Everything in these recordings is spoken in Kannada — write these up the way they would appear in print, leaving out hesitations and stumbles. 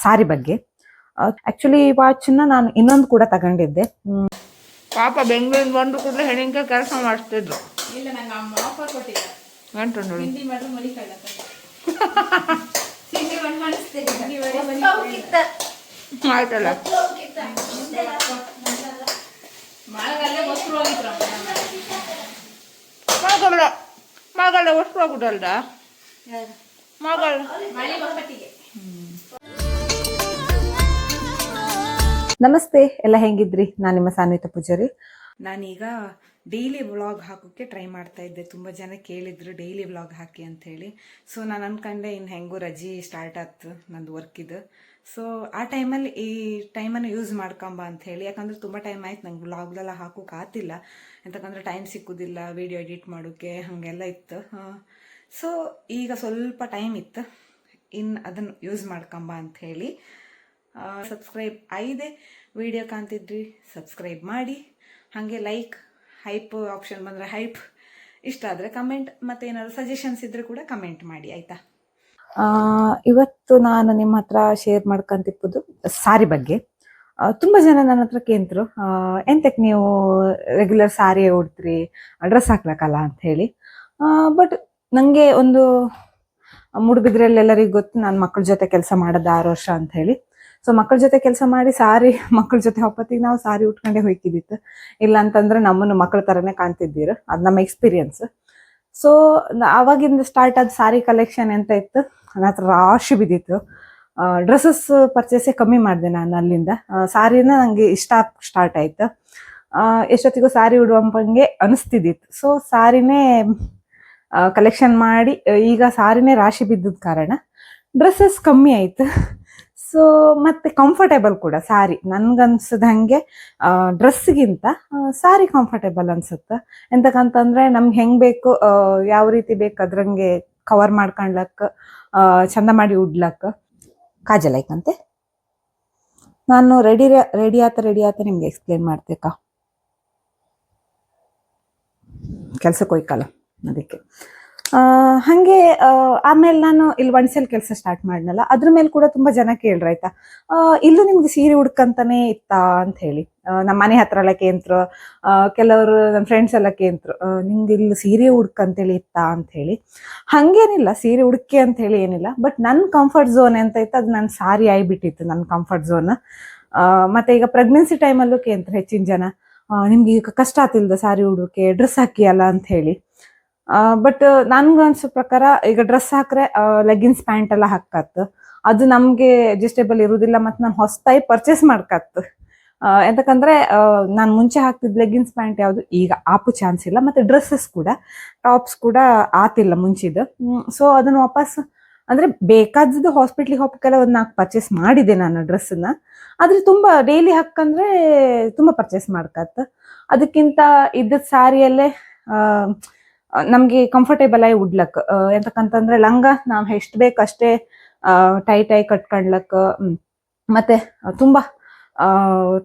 ಸಾರಿ ಬಗ್ಗೆ. ಆಕ್ಚುಲಿ ಈ ವಾಚ್ನ ನಾನು ಇನ್ನೊಂದು ಕೂಡ ತಗೊಂಡಿದ್ದೆ. ಪಾಪ ಬೆಂಗಳೂರಿಂದ ಬಂದು ಕೂಡಲೇ ಹೆಣ್ಣಿಗೆ ಕೆಲಸ ಮಾಡಿಸ್ತಿದ್ರು. ಇಲ್ಲ ನಂಗೆ ಅಮ್ಮ ಆಫರ್ ಕೊಟ್ಟಿಲ್ಲ. ಗಂಟು ನೋಡಿ ಹಿಂದಿ ಮಾಡಿ ಮನಿ ಕಳ್ಳ ಸಿಂಗಿ ಮಾಡಿ ಮಾಡಿಸ್ತೇನೆ. ಆಯ್ತಲ್ಲ ಮಳೆಗಾಲ ವಸ್ತು ಹೋಗಿದ್ರು ಮಗಳ ವಸ್ತು ಹೋಗ್ಬಿಟ್ಟಲ್ದ ಮಗಳ ಮಳೆ ಬಪ್ಪಟ್ಟಿಗೆ. ನಮಸ್ತೆ, ಎಲ್ಲ ಹೆಂಗಿದ್ರಿ? ನಾನು ನಿಮ್ಮ ಸಾನ್ವಿತ ಪೂಜಾರಿ. ನಾನೀಗ ಡೈಲಿ ವ್ಲಾಗ್ ಹಾಕೋಕ್ಕೆ ಟ್ರೈ ಮಾಡ್ತಾ ಇದ್ದೆ. ತುಂಬ ಜನ ಕೇಳಿದ್ರು ಡೈಲಿ ವ್ಲಾಗ್ ಹಾಕಿ ಅಂಥೇಳಿ. ಸೊ ನಾನು ಅಂದ್ಕೊಂಡೆ ಇನ್ನು ಹೆಂಗೂ ರಜೆ ಸ್ಟಾರ್ಟ್ ಆಯ್ತು ನಂದು ವರ್ಕಿದು. ಸೊ ಆ ಟೈಮಲ್ಲಿ ಈ ಟೈಮನ್ನು ಯೂಸ್ ಮಾಡ್ಕೊಂಬ ಅಂಥೇಳಿ. ಯಾಕಂದರೆ ತುಂಬ ಟೈಮ್ ಆಯ್ತು ನಂಗೆ ವ್ಲಾಗ್ಲೆಲ್ಲ ಹಾಕೋಕೆ ಆಗ್ತಿಲ್ಲ. ಎಂತಕ್ಕಂದ್ರೆ ಟೈಮ್ ಸಿಕ್ಕೋದಿಲ್ಲ ವಿಡಿಯೋ ಎಡಿಟ್ ಮಾಡೋಕ್ಕೆ, ಹಾಗೆಲ್ಲ ಇತ್ತು. ಸೊ ಈಗ ಸ್ವಲ್ಪ ಟೈಮ್ ಇತ್ತು, ಇನ್ನು ಅದನ್ನು ಯೂಸ್ ಮಾಡ್ಕೊಂಬ ಅಂಥೇಳಿ ಸಬ್ಸ್ಕ್ರೈಬ್ ಆಗಿದೆ. ವಿಡಿಯೋ ಕಾಣ್ತಿದ್ರಿ ಸಬ್ಸ್ಕ್ರೈಬ್ ಮಾಡಿ, ಹಾಗೆ ಲೈಕ್, ಹೈಪ್ ಆಪ್ಷನ್ ಬಂದರೆ ಹೈಪ್, ಇಷ್ಟ ಆದರೆ ಕಮೆಂಟ್, ಮತ್ತು ಏನಾದ್ರು ಸಜೆಷನ್ಸ್ ಇದ್ದರೆ ಕೂಡ ಕಮೆಂಟ್ ಮಾಡಿ ಆಯಿತಾ. ಇವತ್ತು ನಾನು ನಿಮ್ಮ ಹತ್ರ ಶೇರ್ ಮಾಡ್ಕೊಂತಿಪ್ಪದು ಸಾರಿ ಬಗ್ಗೆ. ತುಂಬ ಜನ ನನ್ನ ಹತ್ರ ಕೇಂದ್ರು, ಎಂತಕ್ಕೆ ನೀವು ರೆಗ್ಯುಲರ್ ಸಾರಿಯೇ ಉಡ್ತೀರಿ, ಡ್ರೆಸ್ ಹಾಕ್ಲಕ್ಕಲ್ಲ ಅಂತ ಹೇಳಿ. ಬಟ್ ನನಗೆ ಒಂದು ಮೂಡುಬಿದ್ರೆಯಲ್ಲಿ ಎಲ್ಲರಿಗೂ ಗೊತ್ತು, ನಾನು ಮಕ್ಕಳ ಜೊತೆ ಕೆಲಸ ಮಾಡೋದು 6 ವರ್ಷ ಅಂತ ಹೇಳಿ. ಸೊ ಮಕ್ಕಳ ಜೊತೆ ಕೆಲಸ ಮಾಡಿ ಸಾರಿ ಮಕ್ಕಳ ಜೊತೆ ಹೊಪ್ಪತ್ತಿಗೆ ನಾವು ಸಾರಿ ಉಟ್ಕೊಂಡೇ ಹೋಯ್ಕಿದ್ದಿತ್ತು. ಇಲ್ಲ ಅಂತಂದ್ರೆ ನಮ್ಮನ್ನು ಮಕ್ಕಳ ಥರನೇ ಕಾಣ್ತಿದ್ದೀರ, ಅದು ನಮ್ಮ ಎಕ್ಸ್ಪೀರಿಯನ್ಸ್. ಸೊ ಆವಾಗಿಂದ ಸ್ಟಾರ್ಟ್ ಆದ ಸಾರಿ ಕಲೆಕ್ಷನ್ ಎಂತ ಇತ್ತು, ನನ್ನ ಹತ್ರ ರಾಶಿ ಬಿದ್ದಿತ್ತು. ಡ್ರೆಸ್ಸಸ್ ಪರ್ಚೇಸೇ ಕಮ್ಮಿ ಮಾಡಿದೆ ನಾನು ಅಲ್ಲಿಂದ. ಸಾರಿನ ನನಗೆ ಇಷ್ಟ ಸ್ಟಾರ್ಟ್ ಆಯ್ತು. ಎಷ್ಟೊತ್ತಿಗೂ ಸಾರಿ ಉಡುವಂಗೆ ಅನಿಸ್ತಿದ್ದಿತ್ತು. ಸೊ ಸಾರಿನೇ ಕಲೆಕ್ಷನ್ ಮಾಡಿ ಈಗ ಸಾರಿನೇ ರಾಶಿ ಬಿದ್ದದ ಕಾರಣ ಡ್ರೆಸ್ಸಸ್ ಕಮ್ಮಿ ಆಯ್ತು. ಸೊ ಮತ್ತೆ ಕಂಫರ್ಟೇಬಲ್ ಕೂಡ ಸಾರಿ ನನ್ಗನ್ಸದಂಗೆ ಡ್ರೆಸ್ಗಿಂತ ಸಾರಿ ಕಂಫರ್ಟೇಬಲ್ ಅನ್ಸುತ್ತೆ. ಎಂತಕ್ಕಂತಂದ್ರೆ ನಮ್ಗೆ ಹೆಂಗ್ ಬೇಕು, ಯಾವ ರೀತಿ ಬೇಕು ಅದ್ರಂಗೆ ಕವರ್ ಮಾಡ್ಕೊಂಡ್ಲಕ್ಕ, ಚಂದ ಮಾಡಿ ಉಡ್ಲಕ್ಕ. ಕಾಜಲ್ ಐಕಂತೆ ನಾನು ರೆಡಿ ಆತ ನಿಮ್ಗೆ ಎಕ್ಸ್ಪ್ಲೇನ್ ಮಾಡ್ತೇಕ. ಕೆಲ್ಸಕ್ಕೆ ಹೋಯ್ಕಲ್ಲ ಅದಕ್ಕೆ. ಹಾಗೆ ಆಮೇಲೆ ನಾನು ಇಲ್ಲಿ ಒಣಸೆಲ್ ಕೆಲಸ ಸ್ಟಾರ್ಟ್ ಮಾಡಿನಲ್ಲ, ಅದ್ರ ಮೇಲೆ ಕೂಡ ತುಂಬ ಜನ ಕೇಳ್ರು ಆಯ್ತಾ, ಇಲ್ಲೂ ನಿಮ್ಗೆ ಸೀರೆ ಉಡ್ಕಂತಾನೆ ಇತ್ತಾ ಅಂತ ಹೇಳಿ. ನಮ್ಮ ಮನೆ ಹತ್ರ ಎಲ್ಲ ಕೇಂದ್ರು, ಕೆಲವರು ನಮ್ಮ ಫ್ರೆಂಡ್ಸ್ ಎಲ್ಲ ಕೇಂದ್ರು, ನಿಮ್ಗೆ ಇಲ್ಲಿ ಸೀರೆ ಉಡ್ಕಂತೇಳಿ ಇತ್ತಾ ಅಂತ ಹೇಳಿ. ಹಾಗೇನಿಲ್ಲ, ಸೀರೆ ಉಡ್ಕೆ ಅಂತ ಹೇಳಿ ಏನಿಲ್ಲ. ಬಟ್ ನನ್ನ ಕಂಫರ್ಟ್ ಝೋನ್ ಎಂತ ಇತ್ತು, ಅದು ನನ್ನ ಸಾರಿ ಆಗಿಬಿಟ್ಟಿತ್ತು ನನ್ನ ಕಂಫರ್ಟ್ ಝೋನ್. ಮತ್ತೆ ಈಗ ಪ್ರೆಗ್ನೆನ್ಸಿ ಟೈಮಲ್ಲೂ ಕೇಂದ್ರು ಹೆಚ್ಚಿನ ಜನ, ನಿಮ್ಗೆ ಈಗ ಕಷ್ಟ ಆತಿಲ್ದ ಸಾರಿ ಉಡೋಕೆ, ಡ್ರೆಸ್ ಹಾಕಿ ಅಲ್ಲ ಅಂತ ಹೇಳಿ. ಬಟ್ ನನ್ಗೆ ಅನ್ಸೋ ಪ್ರಕಾರ ಈಗ ಡ್ರೆಸ್ ಹಾಕ್ರೆ ಲೆಗ್ಗಿನ್ಸ್ ಪ್ಯಾಂಟ್ ಎಲ್ಲ ಹಾಕತ್ತು, ಅದು ನಮಗೆ ಅಡ್ಜಸ್ಟೇಬಲ್ ಇರುವುದಿಲ್ಲ. ಮತ್ತು ನಾನು ಹೊಸತಾಗಿ ಪರ್ಚೇಸ್ ಮಾಡ್ಕತ್ತು. ಎಂತಕ್ಕಂದ್ರೆ ನಾನು ಮುಂಚೆ ಹಾಕ್ತಿದ್ದ ಲೆಗ್ಗಿನ್ಸ್ ಪ್ಯಾಂಟ್ ಯಾವುದು ಈಗ ಆಪು ಚಾನ್ಸ್ ಇಲ್ಲ. ಮತ್ತು ಡ್ರೆಸ್ಸಸ್ ಕೂಡ ಟಾಪ್ಸ್ ಕೂಡ ಆತಿಲ್ಲ ಮುಂಚಿದ್ದು. ಸೊ ಅದನ್ನು ವಾಪಸ್ ಅಂದರೆ ಬೇಕಾದದ್ದು ಹಾಸ್ಪಿಟ್ಲಿಗೆ ಹೋಗಕ್ಕೆಲ್ಲ ಒಂದು 4 ಪರ್ಚೇಸ್ ಮಾಡಿದೆ ನಾನು ಡ್ರೆಸ್ಸನ್ನ. ಆದರೆ ತುಂಬ ಡೈಲಿ ಹಾಕಂದ್ರೆ ತುಂಬ ಪರ್ಚೇಸ್ ಮಾಡ್ಕತ್ತ. ಅದಕ್ಕಿಂತ ಇದ್ದದ ಸಾರಿಯಲ್ಲೇ ನಮಗೆ ಕಂಫರ್ಟೇಬಲ್ ಆಗಿ ಉಡ್ಲಕ್. ಎಂತಕ್ಕಂತಂದ್ರೆ ಲಂಗ ನಾವು ಎಷ್ಟು ಬೇಕು ಅಷ್ಟೇ ಟೈಟ್ ಆಗಿ ಕಟ್ಕೊಂಡ್ಲಕ್, ಮತ್ತೆ ತುಂಬ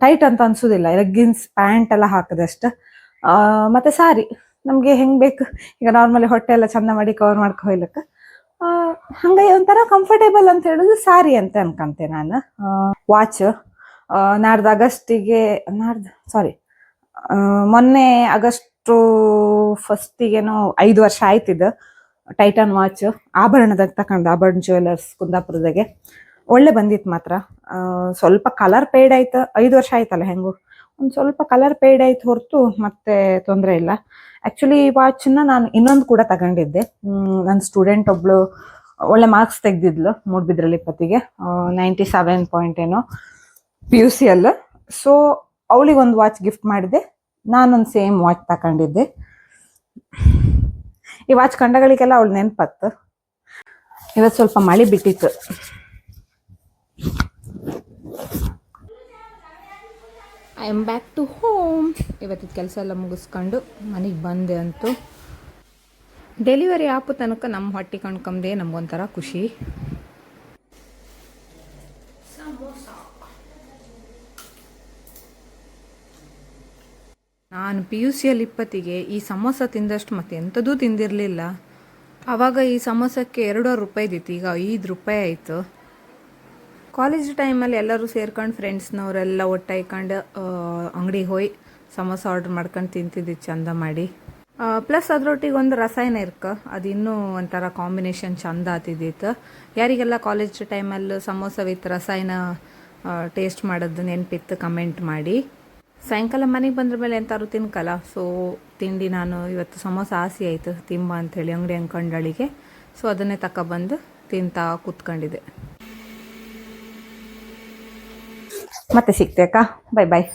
ಟೈಟ್ ಅಂತ ಅನ್ಸೋದಿಲ್ಲ ಲೆಗ್ಗಿನ್ಸ್ ಪ್ಯಾಂಟ್ ಎಲ್ಲ ಹಾಕದಷ್ಟು. ಮತ್ತೆ ಸಾರಿ ನಮಗೆ ಹೆಂಗೆ ಬೇಕು, ಈಗ ನಾರ್ಮಲಿ ಹೊಟ್ಟೆ ಎಲ್ಲ ಚಂದ ಮಾಡಿ ಕವರ್ ಮಾಡ್ಕೊ ಹೋಗ್ಲಕ್ಕ, ಹಂಗೆ ಒಂಥರ ಕಂಫರ್ಟೇಬಲ್ ಅಂತ ಹೇಳೋದು ಸಾರಿ ಅಂತ ಅನ್ಕಂತೆ ನಾನು. ವಾಚ್ ಮೊನ್ನೆ ಆಗಸ್ಟ್ ಫಸ್ಟಿಗೇನೋ 5 ವರ್ಷ ಆಯ್ತಿದ್ದು ಟೈಟನ್ ವಾಚ್. ಆಭರಣದಾಗ ತಗೊಂಡು, ಆಭರಣ ಜ್ಯುವೆಲರ್ಸ್ ಕುಂದಾಪುರದಾಗೆ. ಒಳ್ಳೆ ಬಂದಿತ್ತು ಮಾತ್ರ. ಸ್ವಲ್ಪ ಕಲರ್ ಪೇಡ್ ಆಯ್ತು, 5 ವರ್ಷ ಆಯ್ತಲ್ಲ, ಹೆಂಗು ಒಂದು ಸ್ವಲ್ಪ ಕಲರ್ ಪೇಡ್ ಆಯ್ತು ಹೊರತು ಮತ್ತೆ ತೊಂದರೆ ಇಲ್ಲ. ಆ್ಯಕ್ಚುಲಿ ಈ ವಾಚ್ನ ನಾನು ಇನ್ನೊಂದು ಕೂಡ ತಗೊಂಡಿದ್ದೆ. ನನ್ನ ಸ್ಟೂಡೆಂಟ್ ಒಬ್ಳು ಒಳ್ಳೆ ಮಾರ್ಕ್ಸ್ ತೆಗ್ದಿದ್ಲು ಮೂಡುಬಿದ್ರಲ್ಲಿ 20ಗೆ 97 ಪಾಯಿಂಟ್ ಏನೋ PUC ಅಲ್ಲ. ಸೊ ಅವಳಿಗೆ ಒಂದು ವಾಚ್ ಗಿಫ್ಟ್ ಮಾಡಿದೆ, ನಾನೊಂದು ಸೇಮ್ ವಾಚ್ ತಗೊಂಡಿದ್ದೆ. ಈ ವಾಚ್ ಕಂಡಗಳಿಗೆಲ್ಲ ಅವಳು ನೆನಪತ್ತು. ಇವತ್ತು ಸ್ವಲ್ಪ ಮಳೆ ಬಿಟ್ಟಿತ್ತು. I am back to home. ಇವತ್ತಿನ ಕೆಲಸ ಎಲ್ಲ ಮುಗಿಸ್ಕೊಂಡು ಮನೆಗೆ ಬಂದೆ. ಅಂತೂ ಡೆಲಿವರಿ ಆಪು ತನಕ ನಮ್ಮ ಹೊಟ್ಟೆ ಕಣ್ಕೊಂಡೆ ನಮಗೊಂಥರ ಖುಷಿ. ನಾನು PUCಯಲ್ಲಿ 20ಗೆ ಈ ಸಮೋಸ ತಿಂದಷ್ಟು ಮತ್ತೆ ಎಂಥದೂ ತಿಂದಿರಲಿಲ್ಲ. ಆವಾಗ ಈ ಸಮೋಸಕ್ಕೆ 2 ರೂಪಾಯಿ ಇದ್ದಿತ್ತು, ಈಗ 5 ರೂಪಾಯಿ ಆಯಿತು. ಕಾಲೇಜ್ ಟೈಮಲ್ಲಿ ಎಲ್ಲರೂ ಸೇರ್ಕೊಂಡು ಫ್ರೆಂಡ್ಸ್ನವರೆಲ್ಲ ಒಟ್ಟಾಯ್ಕೊಂಡು ಅಂಗಡಿಗೆ ಹೋಗಿ ಸಮೋಸ ಆರ್ಡ್ರ್ ಮಾಡ್ಕೊಂಡು ತಿಂತಿದ್ವಿ ಚಂದ ಮಾಡಿ. ಪ್ಲಸ್ ಅದ್ರೊಟ್ಟಿಗೆ ಒಂದು ರಸಾಯನ ಇರ್ಕ ಅದು ಇನ್ನೂ ಒಂಥರ ಕಾಂಬಿನೇಷನ್ ಚಂದ ಆತಿದ್ದಿತ್ತು. ಯಾರಿಗೆಲ್ಲ ಕಾಲೇಜ್ ಟೈಮಲ್ಲಿ ಸಮೋಸ ವಿತ್ ರಸಾಯನ ಟೇಸ್ಟ್ ಮಾಡೋದು ನೆನಪಿತ್ತು ಕಮೆಂಟ್ ಮಾಡಿ. ಸಾಯಂಕಾಲ ಮನೆಗೆ ಬಂದ್ರ ಮೇಲೆ ಎಂತಾರು ತಿನ್ಕಲ್ಲ, ಸೊ ತಿಂಡಿ ನಾನು ಇವತ್ತು ಸಮೋಸ ಆಸೆ ಆಯಿತು ತಿಂಬ ಅಂಥೇಳಿ ಅಂಗಡಿ ಅಂದ್ಕೊಂಡಳಿಗೆ. ಸೊ ಅದನ್ನೇ ತಗೊಬಂದು ತಿಂತಾ ಕೂತ್ಕೊಂಡಿದ್ದೆ. ಮತ್ತೆ ಸಿಗ್ತೇಕಾ? Bye bye.